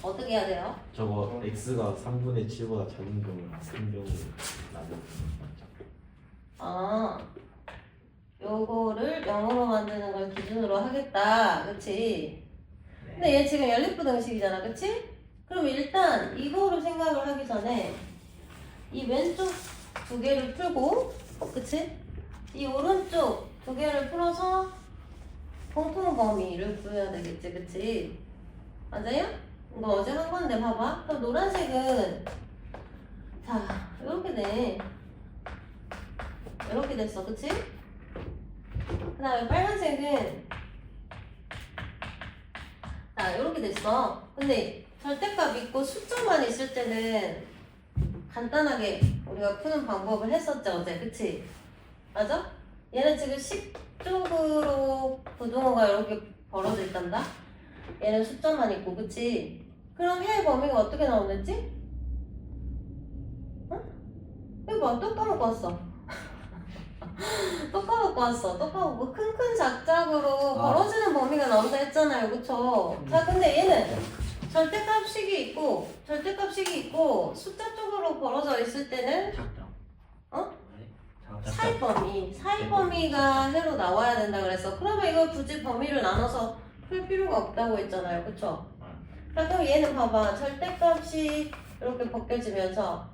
어떻게 해야 돼요? 저거 x가 3분의 7보다 작은 경우 큰 경우 나죠. 아, 요거를 0으로 만드는 걸 기준으로 하겠다. 그치? 근데 얘 지금 연립부등식이잖아. 그치? 그럼 일단 이거를 생각을 하기 전에 이 왼쪽 두 개를 풀고, 그치? 이 오른쪽 두 개를 풀어서 공통 범위를 구해야 되겠지. 그치? 맞아요? 이거 어제 한 건데 봐봐. 그럼 노란색은 자, 이렇게 돼. 이렇게 됐어. 그치? 그 다음에 빨간색은 자, 이렇게 됐어. 근데 절대값 있고 숫자만 있을 때는 간단하게 우리가 푸는 방법을 했었죠, 어제. 그치? 맞아? 얘는 지금 10쪽으로 부등호가 이렇게 벌어져 있단다? 얘는 숫자만 있고, 그치? 그럼 해의 범위가 어떻게 나오는지? 응? 이거 봐, 또 까먹고 왔어. 또 까먹고 왔어. 또 까먹고 큰 작작으로 벌어지는 범위가 나온다 했잖아요. 그쵸? 자, 근데 얘는 절대값식이 있고 숫자 쪽으로 벌어져 있을 때는 작다. 어? 작다. 사이 범위가 해로 나와야 된다 그랬어. 그러면 이걸 굳이 범위를 나눠서 풀 필요가 없다고 했잖아요. 그쵸? 자, 그럼 얘는 봐봐. 절대값이 이렇게 벗겨지면서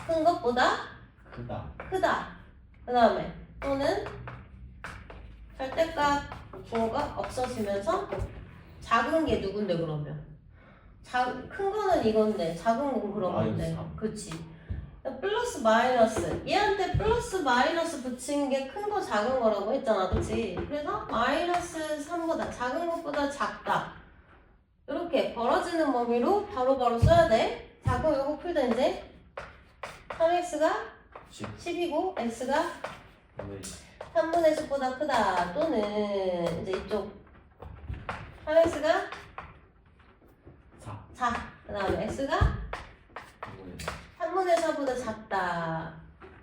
큰 것보다 크다. 그 다음에 또는 절대값 부호가 없어지면서 작은 게 누군데 그러면? 큰 거는 이건데 작은 건 그런 건데. 그치? 플러스 마이너스 얘한테 플러스 마이너스 붙인 게 큰 거 작은 거라고 했잖아. 그치? 그래서 마이너스 3보다 작은 것보다 작다. 이렇게 벌어지는 범위로 바로바로 써야 돼. 자, 그럼 이거 풀다 이제 3x가 10이고 x가 3분의 10보다 크다. 또는 이제 이쪽 3x가 4. 그 다음에 x가 3분의 4보다 작다.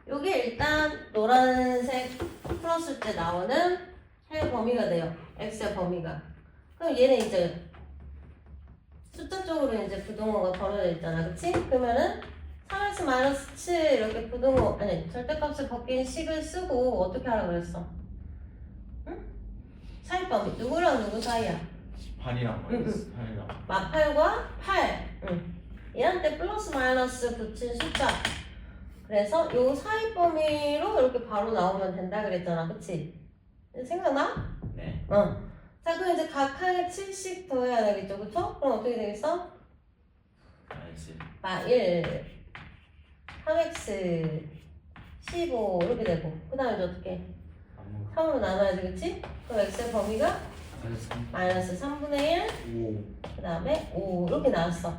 요게 일단 노란색 풀었을 때 나오는 해의 범위가 돼요. x의 범위가. 그럼 얘는 이제 숫자 쪽으로 이제 부등호가 벌어져 있잖아. 그치? 그러면은 3x-7 이렇게 부등호, 아니 절대값을 벗긴 식을 쓰고 어떻게 하라고 그랬어? 응? 사이 범위. 누구랑 누구 사이야? 8이랑 마이너스 8이랑 마팔과 8. 응. 얘한테 플러스 마이너스 붙인 숫자. 그래서 요 사이 범위로 이렇게 바로 나오면 된다 그랬잖아. 그치? 생각나? 네. 자, 그럼 이제 각 칸에 7씩 더해야 되겠죠. 그쵸? 그럼 어떻게 되겠어? 1, 3x, 15 이렇게 되고. 그 다음에 이제 어떻게? 3으로 나눠야지. 그치? 그럼 x의 범위가 마이너스 3분의 1, 그 다음에 5 이렇게 나왔어.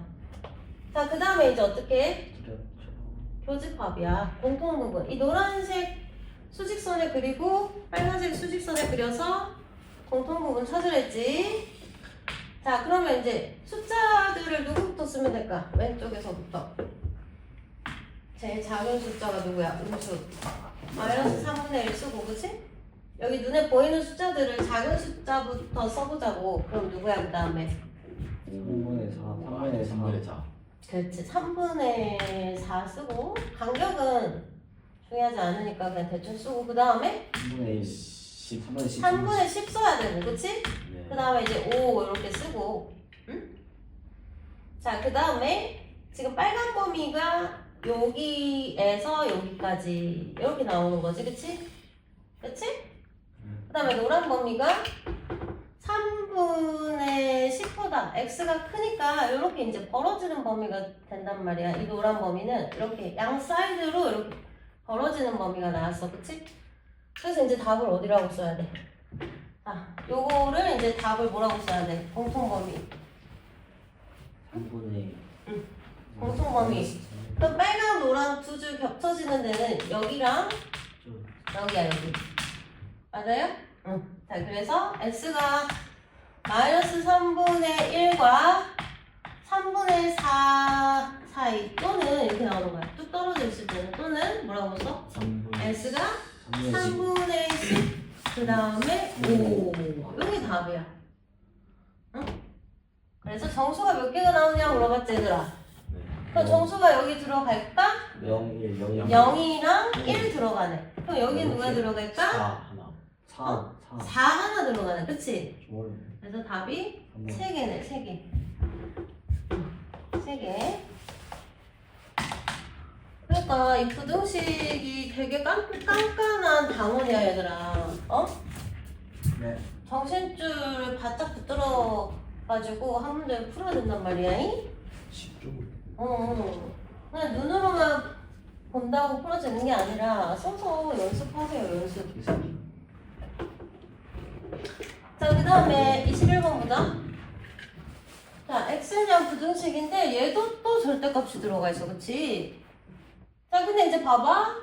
자, 그 다음에 이제 어떻게 해? 교집합이야. 공통부분. 이 노란색 수직선에 그리고 빨간색 수직선에 그려서 공통부분 찾으랬지. 자, 그러면 이제 숫자들을 누구부터 쓰면 될까? 왼쪽에서부터. 제일 작은 숫자가 누구야? 음수. 마이너스 3분의 1 쓰고, 그치? 여기 눈에 보이는 숫자들을 작은 숫자부터 써보자고. 그럼 누구야, 그 다음에? 5분의 4, 3분의 4. 그렇지. 3분의 4 쓰고, 간격은 중요하지 않으니까 그냥 대충 쓰고, 그 다음에 3분의 10, 3분의 10. 3분의 10 써야 되고, 그치? 네. 그 다음에 이제 5 이렇게 쓰고, 응? 자, 그 다음에 지금 빨간 범위가 여기에서 여기까지 이렇게 나오는 거지, 그치? 그치? 그 다음에 노란 범위가 3분의 10보다 x가 크니까 이렇게 이제 벌어지는 범위가 된단 말이야. 이 노란 범위는 이렇게 양 사이드로 이렇게 벌어지는 범위가 나왔어, 그치? 그래서 이제 답을 어디라고 써야 돼? 자, 요거를 이제 답을 뭐라고 써야 돼? 공통범위. 3분의 공통범위. 그럼 빨강, 노랑 두 줄 겹쳐지는 데는 여기랑 여기야, 여기. 맞아요? 응. 자, 그래서 x가 마이너스 3분의 1과 3분의 4 사이 또는 이렇게 나오는 거야. 뚝 떨어져 있을 때는 또는 뭐라고 써? x가 3분의 10 그 다음에 5 여기 답이야. 응? 그래서 정수가 몇 개가 나오냐고 물어봤지 얘들아. 네. 그럼 정수가 여기 들어갈까? 0, 1, 0, 0이랑 1 들어가네. 그럼 여기 누가 들어갈까? 4 하나. 4, 4 하나 들어가네. 그치? 뭘? 그래서 답이 한번 3개네. 3개. 3개. 그러니까 이 부등식이 되게 깐깐한 단원이야 얘들아. 어? 네. 정신줄 바짝 붙들어 가지고 한 문제 풀어야 된단 말이야. 잉? 10조. 그냥 눈으로만 본다고 풀어지는 게 아니라 써서 연습하세요. 연습. 자, 그 다음에 21번 보자. 자, x는 부등식인데 얘도 또 절대값이 들어가 있어. 그치? 자, 근데 이제 봐봐.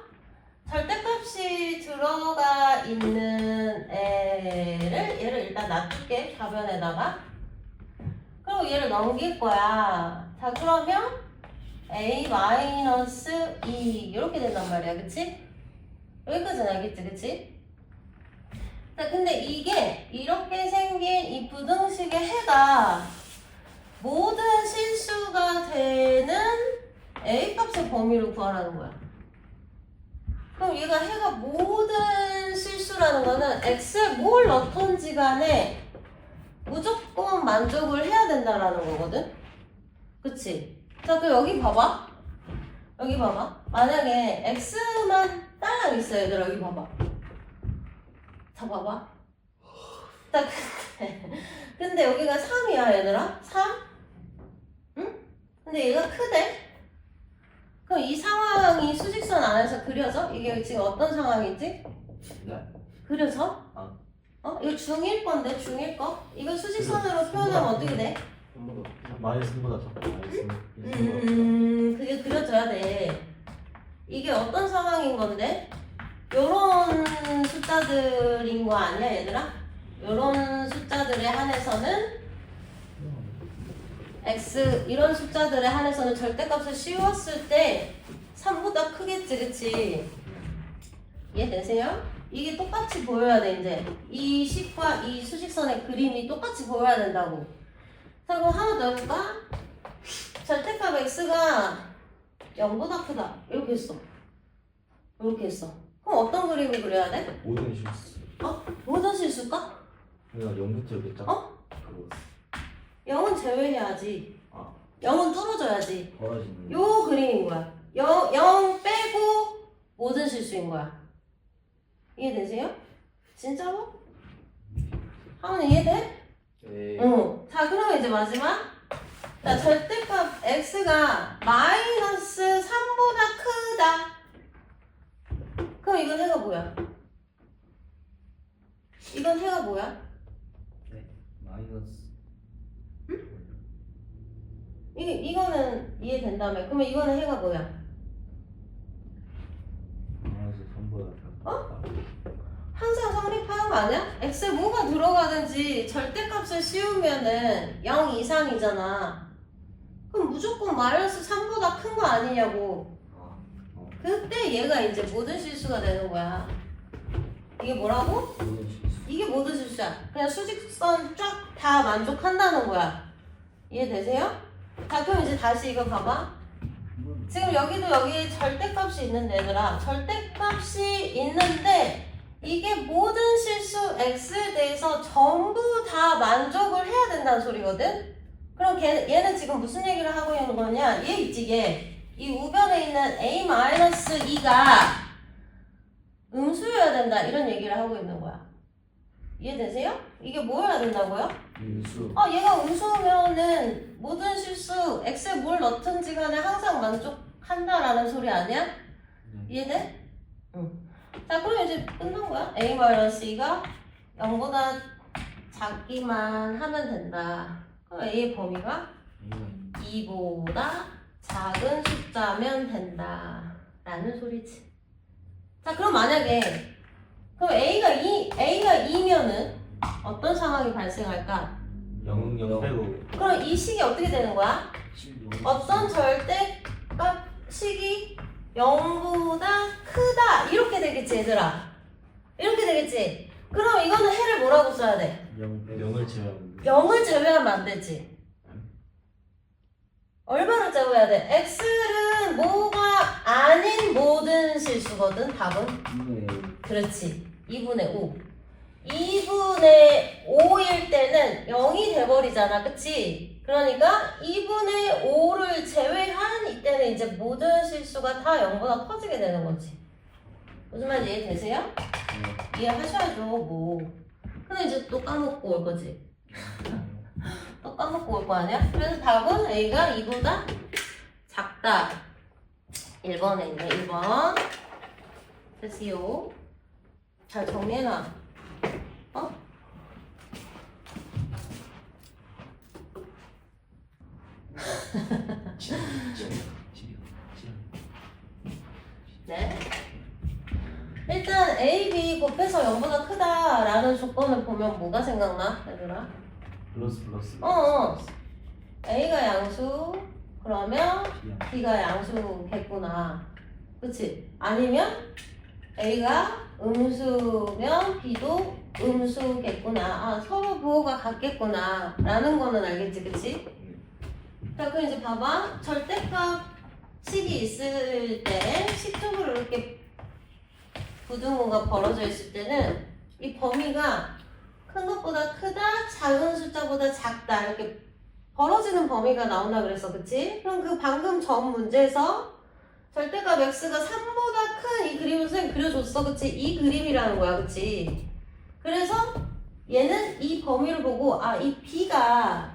절대값이 들어가 있는 얘를 일단 놔둘게. 좌변에다가. 그리고 얘를 넘길 거야. 자, 그러면 a-2 이렇게 된단 말이야. 그치? 여기까지는 알겠지? 그치? 자, 근데 이게 이렇게 생긴 이 부등식의 해가 모든 실수가 되는 A값의 범위를 구하라는 거야. 그럼 얘가 해가 모든 실수라는 거는 X에 뭘 넣던지 간에 무조건 만족을 해야 된다라는 거거든? 그치? 자, 그럼 여기 봐봐. 여기 봐봐. 만약에 X만 딸랑 있어, 얘들아. 여기 봐봐. 자, 봐봐. 자, 근데 여기가 3이야, 얘들아. 3? 응? 근데 얘가 크대? 그럼 이 상황이 수직선 안에서 그려져? 이게 지금 어떤 상황이지? 네. 그려져? 이거 중1 건데, 중1 거? 이거 수직선으로 표현하면 어떻게 돼? 마이너스 3보다 작고 마이너스 1보다 그게 그려져야 돼. 이게 어떤 상황인 건데? 요런 숫자들인 거 아니야, 얘들아? 요런 숫자들에 한해서는 x, 이런 숫자들에 한해서는 절대값을 씌웠을 때 3보다 크겠지, 그치? 이해되세요? 이게 똑같이 보여야 돼, 이제. 이 식과 이 수직선의 그림이 똑같이 보여야 된다고. 자, 그럼 하나 더 해볼까? 절대값 x가 0보다 크다. 이렇게 했어. 이렇게 했어. 그럼 어떤 그림을 그려야 돼? 모든 실수. 모든 실수일까? 그러니까 0부터 이렇게 딱 그거 0은 제외해야지. 아. 0은 뚫어줘야지. 벌어지는 요 그림인 거야. 0 빼고 모든 실수인 거야. 이해되세요? 진짜로? 하면 이해돼? 네. 응. 자, 그러면 이제 마지막. 자, 절대값 x가 마이너스 3보다 크다. 그럼 이건 해가 뭐야? 이건 해가 뭐야? 마이너스 이거는 이해된다며. 그러면 이거는 해가 뭐야? 마이너스 3보다 작다. 항상 성립하는 거 아니야? x에 뭐가 들어가든지 절대값을 씌우면은 0 이상이잖아. 그럼 무조건 마이너스 3보다 큰 거 아니냐고. 그때 얘가 이제 모든 실수가 되는 거야. 이게 뭐라고? 모든 실수. 이게 모든 실수야. 그냥 수직선 쫙 다 만족한다는 거야. 이해되세요? 자, 그럼 이제 다시 이거 봐봐. 지금 여기도 여기 절대값이 있는데 얘들아, 절대값이 있는데 이게 모든 실수 x에 대해서 전부 다 만족을 해야 된다는 소리거든? 그럼 얘는 지금 무슨 얘기를 하고 있는 거냐? 얘 있지, 얘. 이 우변에 있는 a-2가 음수여야 된다, 이런 얘기를 하고 있는 거야. 이해되세요? 이게 뭐여야 된다고요? 음수. 얘가 음수면은 모든 실수 x에 뭘 넣든지 간에 항상 만족한다라는 소리 아니야? 이해돼? 응. 자, 그럼 이제 끝난 거야. a-2가 0보다 작기만 하면 된다. 그럼 a의 범위가 2보다 작은 숫자면 된다 라는 소리지. 자, 그럼 만약에 그럼 A가 2면은 어떤 상황이 발생할까? 0 빼고 그럼 이 식이 어떻게 되는 거야? 어떤 절대값 식이 0보다 크다 이렇게 되겠지, 얘들아. 이렇게 되겠지. 그럼 이거는 해를 뭐라고 써야 돼? 0을 제외하면 0을 제외하면 안 되지. 얼마로 짜고야 돼? x는 뭐가 아닌 모든 실수거든 답은. 2분의 그렇지. 2분의 5. 2분의 5일 때는 0이 돼버리잖아. 그치? 그러니까 2분의 5를 제외한 이때는 이제 모든 실수가 다 0보다 커지게 되는 거지. 무슨 말인지 이해되세요? 이해하셔야죠. 뭐. 근데 이제 또 까먹고 올 거지. 또 까먹고 올 거 아니야? 그래서 답은 A가 2보다 작다. 1번에 있네. 1번. 됐어요. 잘 정리해놔. 어? 네. 일단 A, B 곱해서 0보다 크다라는 조건을 보면 뭐가 생각나? 얘들아? 플러스. A가 양수 그러면 B가 양수겠구나. 그치? 아니면 A가 음수면 B도 음수겠구나. 아, 서로 부호가 같겠구나 라는 거는 알겠지, 그치? 자, 그럼 이제 봐봐. 절대값 식이 있을 때 식적으로 이렇게 부등호가 벌어져 있을 때는 이 범위가 큰 것보다 크다, 작은 숫자보다 작다 이렇게 벌어지는 범위가 나온다 그랬어, 그치? 그럼 그 방금 전 문제에서 절대값 x가 3보다 큰 이 그림을 선생님 그려줬어, 그치? 이 그림이라는 거야, 그치? 그래서 얘는 이 범위를 보고 아, 이 b가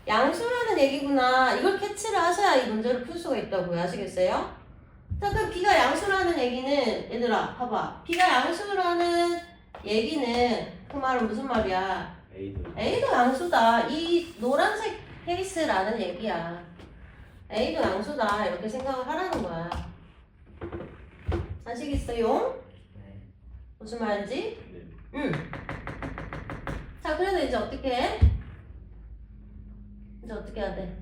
양수라는 얘기구나 이걸 캐치를 하셔야 이 문제를 풀 수가 있다고요. 아시겠어요? 자, 그럼 b가 양수라는 얘기는 얘들아 봐봐. b가 양수라는 얘기는 그 말은 무슨 말이야? A도 양수다. 이 노란색 케이스라는 얘기야. A도 양수다. 이렇게 생각을 하라는 거야. 아시겠어요? 네. 무슨 말인지? 네. 응. 자, 그래서 이제 어떻게 해? 이제 어떻게 해야 돼?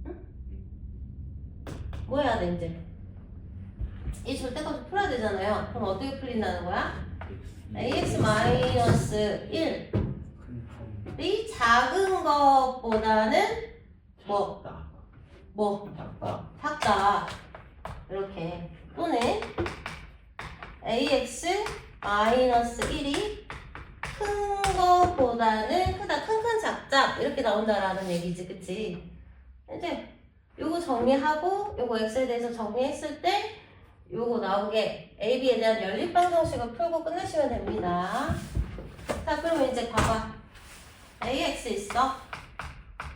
응? 뭐 해야 돼, 이제? 이 절대값을 풀어야 되잖아요. 그럼 어떻게 풀린다는 거야? ax-1 이 작은 것보다는 작다 이렇게 또는 ax-1이 큰 것보다는 크다 큰 작다 이렇게 나온다라는 얘기지 그치? 이제 요거 정리하고 요거 x에 대해서 정리했을 때 요거 나오게 A, B에 대한 연립방정식을 풀고 끝내시면 됩니다. 자, 그러면 이제 봐봐. AX 있어.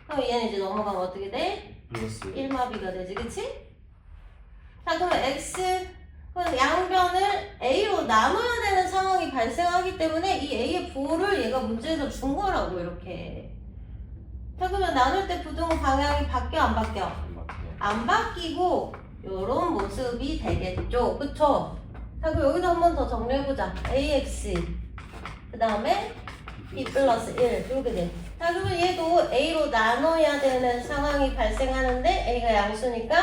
그럼 얘는 이제 넘어가면 어떻게 돼? 플러스 1마비가 되지, 그치? 자, 그러면 X, 그럼 양변을 A로 나눠야 되는 상황이 발생하기 때문에 이 A의 부호를 얘가 문제에서 준 거라고, 이렇게. 자, 그러면 나눌 때 부등호 방향이 바뀌어, 안 바뀌어? 안 바뀌고, 요런 모습이 되겠죠. 그쵸? 자, 그럼 여기도 한 번 더 정리해보자. AX. 그 다음에 B 플러스 1. 이렇게 돼. 자, 그러면 얘도 A로 나눠야 되는 상황이 발생하는데 A가 양수니까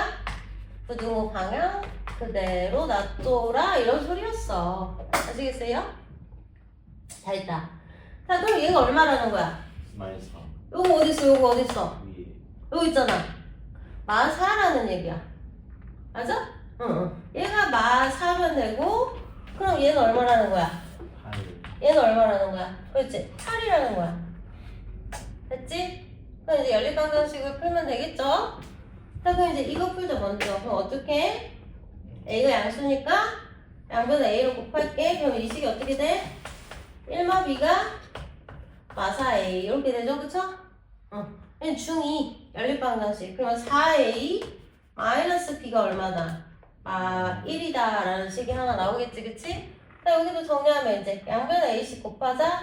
부등호 방향 그대로 놔둬라. 이런 소리였어. 아시겠어요? 잘했다. 자, 그럼 얘가 얼마라는 거야? 마이너스 3 요거 어딨어? 요거 어딨어? 위에 여기 있잖아. 44라는 얘기야. 맞아? 응. 얘가 44면 되고 그럼 얘는 얼마라는 거야? 8 얘는 얼마라는 거야? 그렇지? 8이라는 거야. 됐지? 그럼 이제 연립방정식을 풀면 되겠죠? 자, 그럼 이제 이거 풀자 먼저. 그럼 어떻게? A가 양수니까 양변을 A로 곱할게. 그럼 이 식이 어떻게 돼? 1마 B가 마사 A 이렇게 되죠? 그쵸? 응. 중2 연립방정식. 그러면 4A 마이너스 B가 얼마다? 1이다 라는 식이 하나 나오겠지, 그치? 자, 여기도 정리하면 이제 양변에 A씩 곱하자.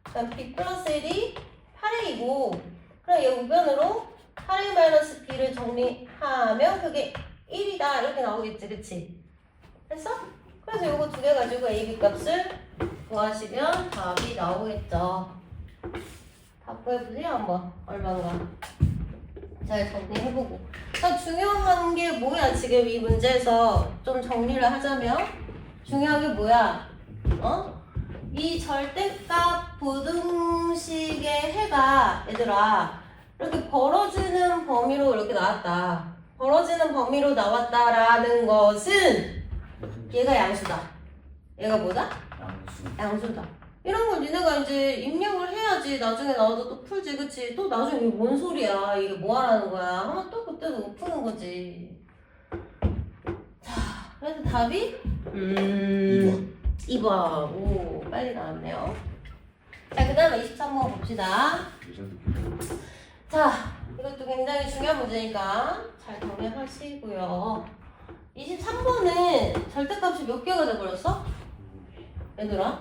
그럼 B 플러스 1이 8A이고 그럼 얘 우변으로 8A 마이너스 B를 정리하면 그게 1이다 이렇게 나오겠지, 그치? 됐어? 그래서 요거 두 개 가지고 A, B 값을 구하시면 답이 나오겠죠. 답 구해보세요 한번 얼마인가 잘 정리해보고. 자, 중요한 게 뭐야? 지금 이 문제에서 좀 정리를 하자면 중요한 게 뭐야? 이 절대값 부등식의 해가 얘들아 이렇게 벌어지는 범위로 이렇게 나왔다. 벌어지는 범위로 나왔다라는 것은 얘가 양수다. 얘가 뭐다? 양수. 양수다. 이런 걸 니네가 이제 입력을 해야지 나중에 나와도 또 풀지, 그치? 또 나중에 이게 뭔 소리야, 이게 뭐 하라는 거야 하면 또 그때도 푸는 거지. 자, 그래서 답이 2번. 오, 빨리 나왔네요. 자, 그 다음에 23번 봅시다. 자, 이것도 굉장히 중요한 문제니까 잘 정리하시고요. 23번은 절대값이 몇 개가 돼버렸어? 얘들아?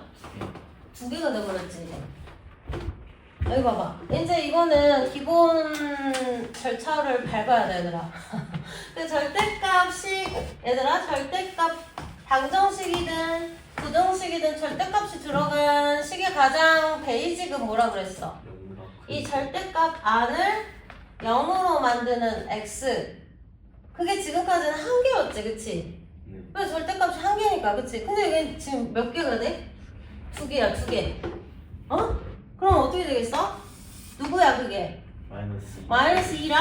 2개가 돼버렸지. 여기 봐봐. 이제 이거는 기본 절차를 밟아야 돼, 얘들아. 근데 절대값이, 얘들아, 절대값 방정식이든 부정식이든 절대값이 들어간 식의 가장 베이직은 뭐라 그랬어? 이 절대값 안을 0으로 만드는 x. 그게 지금까지는 한 개였지, 그치? 왜 절대값이 한 개니까, 그치? 근데 이게 지금 몇 개가 돼? 2개야, 2개. 어? 그럼 어떻게 되겠어? 누구야, 그게? 마이너스 2랑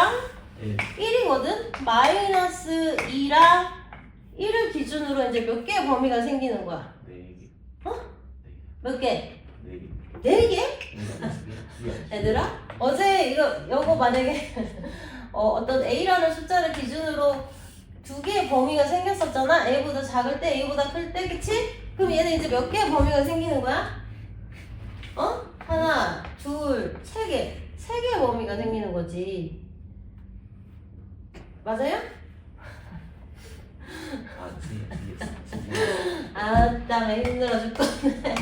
1이거든? 마이너스 2랑 1을 기준으로 이제 몇 개의 범위가 생기는 거야? 4개. 어? 몇 개? 4개. 4개? 얘들아? 어제 이거 만약에 어떤 A라는 숫자를 기준으로 2개의 범위가 생겼었잖아? A보다 작을 때, A보다 클 때, 그치? 그럼 얘는 이제 몇 개의 범위가 생기는 거야? 어? 하나, 둘, 3개. 3개의 범위가 생기는 거지. 맞아요? 아따매 힘들어 죽겠네.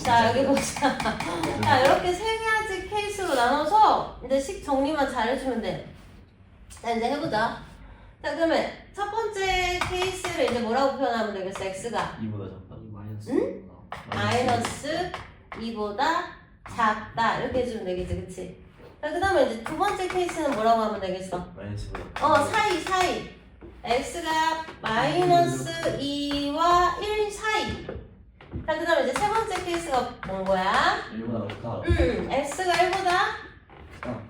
자, 여기 보자. 자, 이렇게 3가지 케이스로 나눠서 이제 식 정리만 잘 해주면 돼. 자, 이제 해보자. 자, 그러면 첫 번째 케이스를 이제 뭐라고 표현하면 되겠어? x가 2보다 작다. 응? 마이너스 2보다 작다. 이렇게 해주면 되겠지, 그치? 자, 그 다음에 이제 두 번째 케이스는 뭐라고 하면 되겠어? 마이너스보다. 사이. x가 마이너스 2와 1 사이. 자, 그 다음에 이제 세 번째 케이스가 뭔 거야? 1보다 크다. x가 1보다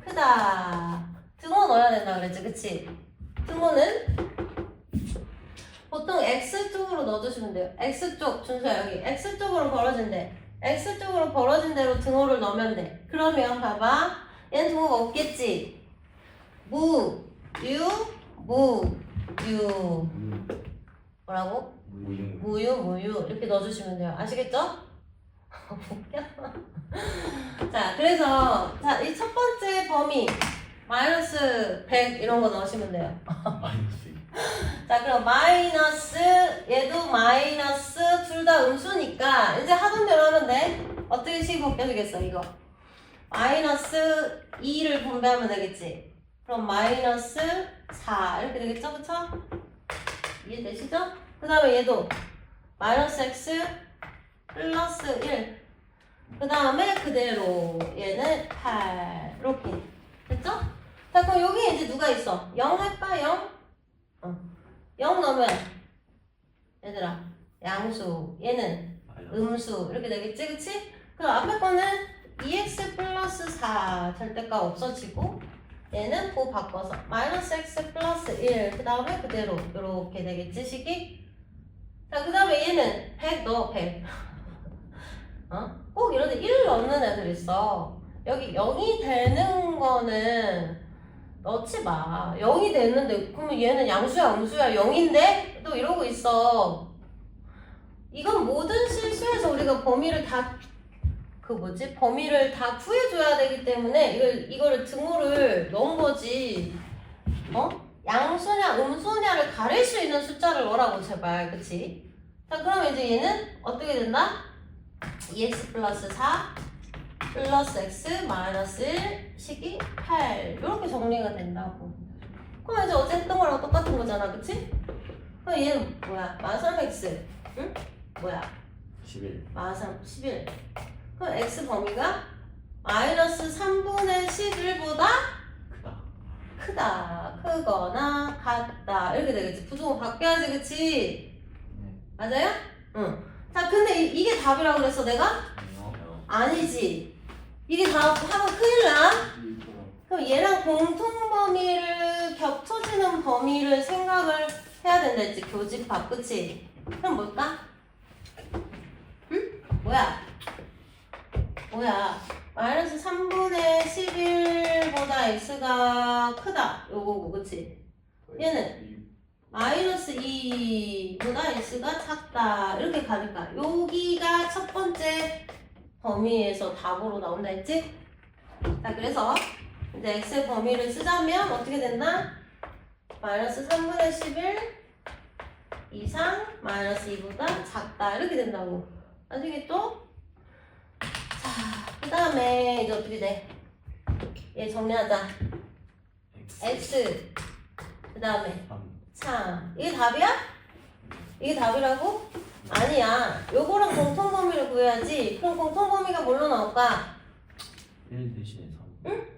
크다. 등호 넣어야 된다 그랬지, 그치? 등호는 보통 x쪽으로 넣어주시면 돼요. x쪽, 준수야 여기. x쪽으로 벌어진대. x쪽으로 벌어진 대로 등호를 넣으면 돼. 그러면 봐봐. 얘는 등호가 없겠지? 무, 유. 뭐라고? 무유 이렇게 넣어주시면 돼요. 아시겠죠? 웃겨. 자, 그래서 이 첫 번째 범위 마이너스 100 이런 거 넣으시면 돼요. 마이너스. 자, 그럼 마이너스 얘도 마이너스 둘 다 음수니까 이제 하던 대로 하면 돼. 어떻게 식 바뀌어지겠어 이거? 마이너스 2를 분배하면 되겠지. 그럼 마이너스 4 이렇게 되겠죠, 그쵸? 이해되시죠? 그 다음에 얘도 마이너스 x 플러스 1. 그 다음에 그대로 얘는 8 이렇게 됐죠? 자, 그럼 여기에 이제 누가 있어? 0 할까? 0? 0 넣으면 얘들아 양수, 얘는 음수 이렇게 되겠지, 그치? 그럼 앞에 거는 2x 플러스 4 절대값 없어지고 얘는 그거 바꿔서 마이너스 x 플러스 1 그 다음에 그대로 이렇게 되겠지, 식이? 자, 그 다음에 얘는 100 넣어, 100 꼭 이런데 1을 넣는 애들 있어. 여기 0이 되는 거는 넣지 마. 0이 됐는데 그러면 얘는 양수야 음수야 0인데? 또 이러고 있어. 이건 모든 실수에서 우리가 범위를 다 범위를 다 구해줘야 되기 때문에 이거를 등호를 넣은 거지. 양수냐 음수냐를 가릴 수 있는 숫자를 넣으라고 제발, 그치? 자, 그러면 이제 얘는 어떻게 된다? 2x 플러스 4 플러스 x 마이너스 1 식이 8 이렇게 정리가 된다고. 그럼 이제 어제 했던 거랑 똑같은 거잖아, 그치? 그럼 얘는 뭐야? 마이너스 3x 응? 뭐야? 11. 마이너스 11. 그럼 x 범위가 마이너스 3분의 11보다 크다, 크거나 같다 이렇게 되겠지. 부등호 바뀌어야지, 그치? 맞아요? 응. 자, 근데 이게 답이라고 그랬어 내가? 아니지. 이게 답 하면 큰일 나. 그럼 얘랑 공통 범위를 겹쳐지는 범위를 생각을 해야 된다 했지. 교집합, 그치? 그럼 뭘까? 응? 뭐야? 마이너스 3분의 11보다 x가 크다. 요거고, 그치? 얘는 마이너스 2보다 x가 작다. 이렇게 가니까 여기가 첫 번째 범위에서 답으로 나온다 했지? 자, 그래서 이제 x의 범위를 쓰자면 어떻게 된다? 마이너스 3분의 11 이상 마이너스 2보다 작다. 이렇게 된다고. 아시겠죠? 자, 그 다음에 이제 어떻게 돼? 얘 정리하자. x 그 다음에 3. 이게 답이야? 이게 답이라고? 아니야. 요거랑 공통범위를 구해야지. 그럼 공통범위가 뭘로 나올까? 1 대신에 3. 응?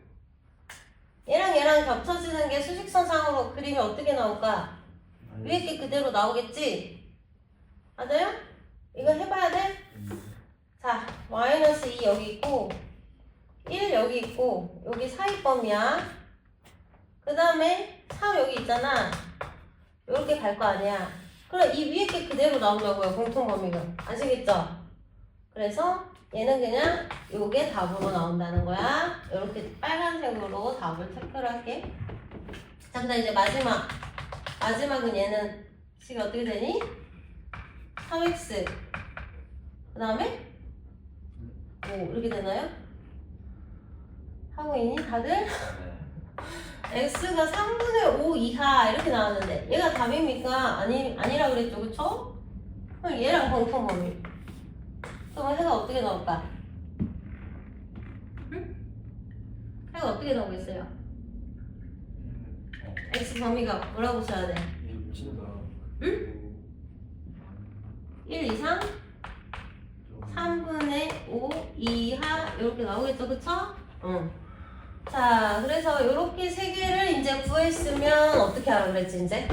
얘랑 겹쳐지는 게 수직선상으로 그림이 어떻게 나올까? 위에 게 그대로 나오겠지? 맞아요? 이거 해봐야 돼? 자, 마이너스 2 여기 있고 1 여기 있고 여기 사이범위야. 그 다음에 3 여기 있잖아. 요렇게 갈 거 아니야. 그럼 이 위에 게 그대로 나온다고요. 공통범위가. 아시겠죠? 그래서 얘는 그냥 요게 답으로 나온다는 거야. 이렇게 빨간색으로 답을 체크를 할게. 자, 그 다음 이제 마지막은 얘는 식이 어떻게 되니? 3x 그 다음에 5 이렇게 되나요? 하고 있니 다들? x가 3분의 5 이하 이렇게 나왔는데 얘가 답입니까? 아니라 그랬죠, 그쵸? 그럼 얘랑 공통범위. 그럼 해가 어떻게 나올까? 응? 해가 어떻게 나오겠어요? x 범위가 뭐라고 써야 돼? 응? 1 이상 3분의 5 이하 이렇게 나오겠죠, 그쵸? 응. 자, 그래서 이렇게 세 개를 이제 구했으면 어떻게 하라 그랬지, 이제?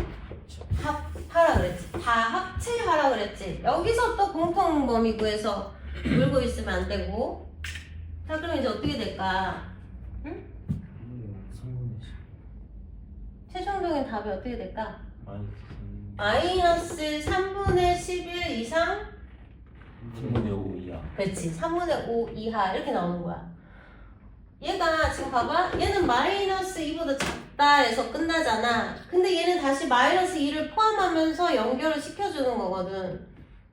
합하라 그랬지. 다 합체하라 그랬지. 여기서 또 공통 범위 구해서 물고 있으면 안 되고. 자, 그럼 이제 어떻게 될까? 응? 최종적인 답이 어떻게 될까? 마이너스 3분의 11 이상 3분의 5 이하. 그렇지. 3분의 5 이하 이렇게 나오는 거야. 얘가 지금 봐봐. 얘는 마이너스 2보다 작다 해서 끝나잖아. 근데 얘는 다시 마이너스 2를 포함하면서 연결을 시켜주는 거거든.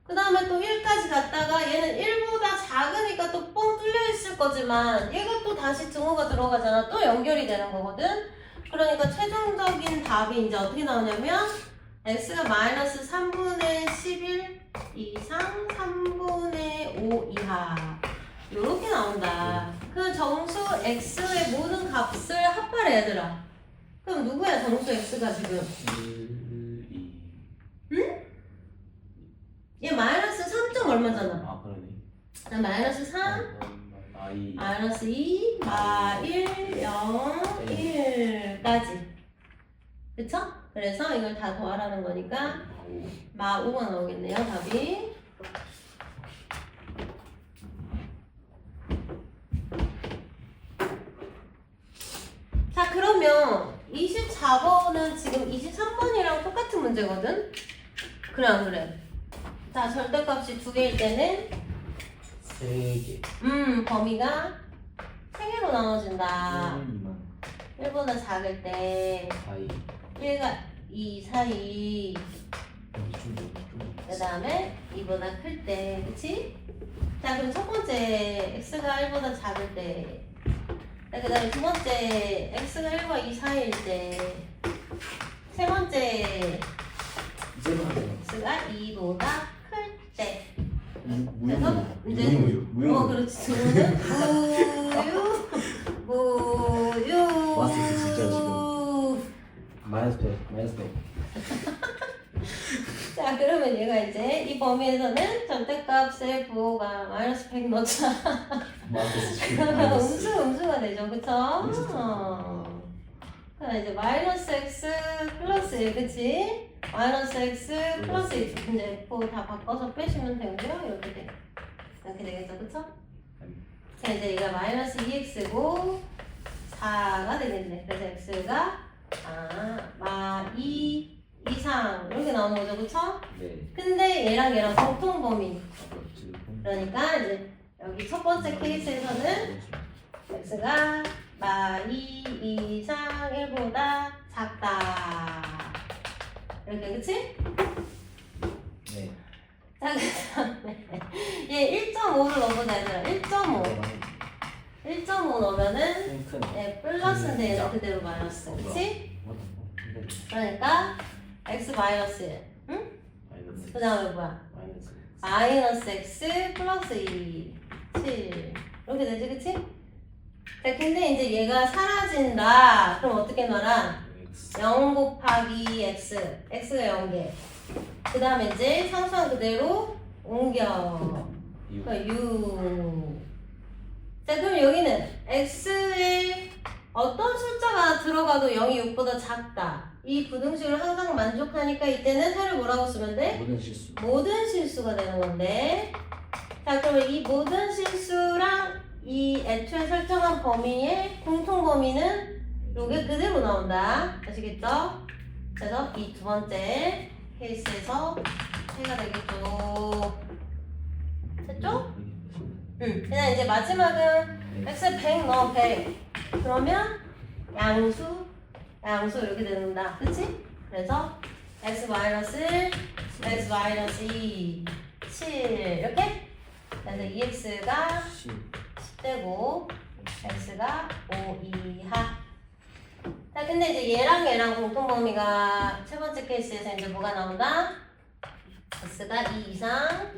그 다음에 또 1까지 갔다가 얘는 1보다 작으니까 또 뻥 뚫려 있을 거지만 얘가 또 다시 증오가 들어가잖아. 또 연결이 되는 거거든. 그러니까 최종적인 답이 이제 어떻게 나오냐면 x가 마이너스 3분의 11 이상 3분의 5 이하 요렇게 나온다. 그 정수 x의 모든 값을 합하래 얘들아. 그럼 누구야 정수 x가 지금? 1, 2. 응? 얘 마이너스 3점 얼마잖아. 아, 그러네. 마이너스 3 2. 마이너스 2 마 1 0 1까지. 그쵸? 그래서 이걸 다 더하라는 거니까 마 5가 나오겠네요 답이. 자, 그러면 24번은 지금 23번이랑 똑같은 문제거든? 그래 안 그래? 자, 절대값이 2개일 때는 3개. 범위가 3개로 나눠진다. 1보다 작을 때 4이. 1과 2 사이, 그 다음에 2보다 클 때, 그치? 자, 그럼 첫 번째 x가 1보다 작을 때, 그 다음에 두 번째 x가 1과 2 사이일 때, 세 번째 x가 2보다 클 때. 그래서 이제 그렇지. 저거는 무유. 왔었어, 진짜 지금. 마이너스 100. 자, 그러면 얘가 이제 이 범위에서는 절대값의 부호가 마이너스 100 넣자. 그러면 음수가 되죠, 그쵸? 이제 마이너스 x 플러스 1, 그치? 마이너스 x 플러스 1. 이제 부호 다 바꿔서 빼시면 되고요. 이렇게 되겠죠, 그쵸? 자, 이제 얘가 마이너스 2x고 4 작다가 되겠네. 그래서 x가 마2 이상 이렇게 나오는 거죠, 그쵸? 네. 근데 얘랑 얘랑 공통 범위. 그렇지. 그러니까 이제 여기 첫 번째 케이스에서는 x가 마2 이상 1보다 작다. 이렇게, 그치? 네. 자, 얘 1.5를 넣어보자, 얘들아. 1.5 넣으면은 큰. 얘 플러스인데 얘는 그대로 마이너스. 그치? 그러니까 x 마이너스, 응? 마이너스. 그 다음에 뭐야? 마이너스. 마이너스 x 플러스 2, 7 이렇게 되지, 그치? 자, 근데 이제 얘가 사라진다. 그럼 어떻게 놔라? 0 곱하기 x, x가 0개. 그 다음에 이제 상수항 그대로 옮겨. 그러니까 6. 자, 그럼 여기는 x에 어떤 숫자가 들어가도 0이 6보다 작다. 이 부등식을 항상 만족하니까 이때는 해를 뭐라고 쓰면 돼? 모든 실수. 모든 실수가 되는 건데. 자, 그러면 이 모든 실수랑 이 애초에 설정한 범위의 공통 범위는 요게 그대로 나온다. 아시겠죠? 그래서 이 두 번째 케이스에서 해가 되겠죠. 됐죠? 그냥 이제 마지막은 x 100 넣어, 100. 그러면 양수 이렇게 된다. 그치? 그래서 x 마이너스 2, 7 이렇게. 그래서 2x가 10되고 x가 5 이하. 자, 근데 이제 얘랑 공통 범위가 세 번째 케이스에서 이제 뭐가 나온다? x가 2 이상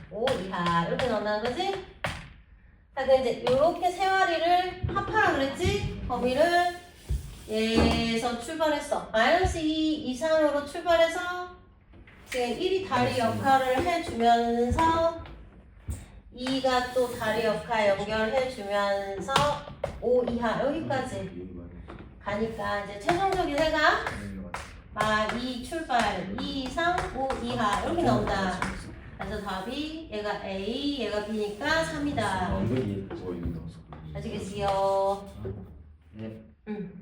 5 이하 이렇게 나온다는 거지? 자, 그럼 이제 요렇게 세 마리를 합하라 그랬지? 범위를 얘에서 출발했어. 마이너스 2 이상으로 출발해서 지금 1이 다리 역할을 해주면서 2가 또 다리 역할 연결해주면서 5 이하 여기까지 가니까 이제 최종적인 해가 2 출발 2 이상 5 이하 이렇게 나온다. 그래서 답이 얘가 A, 얘가 B니까 3이다. 아시겠어요? 네. 응.